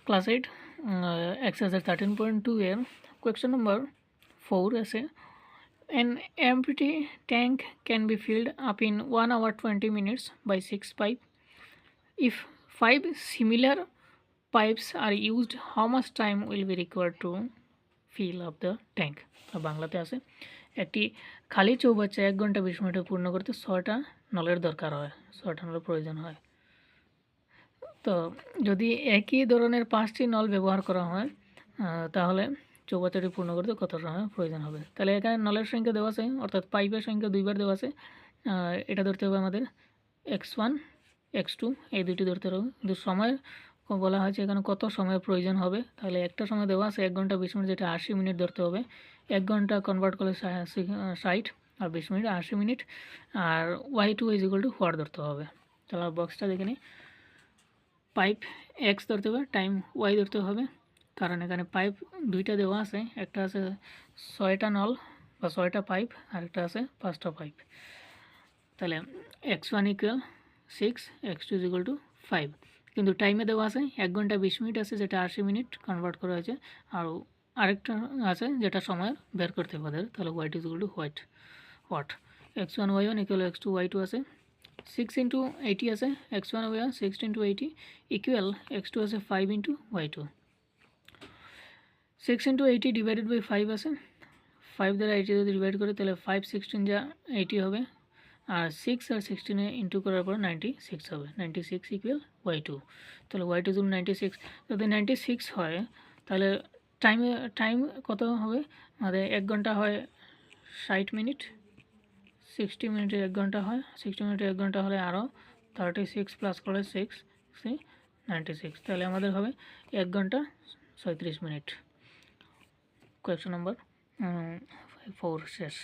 Class 8 exercise 13.2 এর question number 4 আছে an empty tank can be filled up in 1 hour 20 minutes by 6 pipe. If 5 similar pipes are used, how much time will be required to fill up the tank? বাংলাতে আছে একটি খালি চৌবাচ্চা 1 ঘন্টা 20 মিনিটে পূর্ণ করতে 6টা নলের দরকার হয়, 6টা নলের প্রয়োজন হয়। তো যদি একই ধরনের 5টি নল ব্যবহার করা হয় তাহলে চৌবাচ্চাটি পূর্ণ করতে কত সময় প্রয়োজন হবে। তাহলে এখানে নলের সংখ্যা দেওয়া আছে, অর্থাৎ পাইপের সংখ্যা 2বার দেওয়া আছে। এটা ধরতে হবে আমাদের x1 x2 এই দুটি ধরতে হবে। কিন্তু সময় বলা হয়েছে এখানে কত সময় প্রয়োজন হবে, তাহলে একটা সময় দেওয়া আছে 1 ঘন্টা 20 মিনিট, যেটা 80 মিনিট ধরতে হবে। 1 ঘন্টা কনভার্ট করলে 60 আর 20 মিনিট 80 মিনিট, আর y2 = হোয়াট ধরতে হবে। তাহলে বক্সটা দেখে নিই। পাইপ এক্স ধরতে হবে, টাইম ওয়াই ধরতে হবে, কারণ এখানে পাইপ দুইটা দেওয়া আছে, একটা আছে 6টা নল বা 6টা পাইপ, আর একটা আছে 5টা পাইপ। তাহলে x1 = 6, x2 = 5, কিন্তু টাইমে দেওয়া আছে 1 ঘন্টা 20 মিনিট আছে, যেটা 80 মিনিট কনভার্ট করা হয়েছে, আর আরেকটা আছে যেটা সময় বের করতে হবে। তাহলে y2 = what x1 y1 = x2 y2 আছে 6 × 80 আছে x1 y1 6 × 80 ইকুয়াল x2 আছে 5 × y2। 6 × 80 ডিভাইডেড বাই 5 আছে, 5 দ্বারা 80 যদি ডিভাইড করে তাহলে 5 16 যা 80 হবে, আর 6 আর 16 ইন্টু করার পর 96 হবে, 96 ইকুয়াল y2। তাহলে y2 = 96। যদি 96 হয় তাহলে টাইম কত হবে আমাদের? 1 ঘন্টা হয় 60 মিনিট, 60 মিনিটে 1 ঘন্টা হয়, 60 মিনিটে 1 ঘন্টা হলে আরও 36 প্লাস করলে 6 96, তাহলে আমাদের হবে 1 ঘন্টা 37 মিনিট। কোয়েশ্চন নাম্বার 4 শেষ।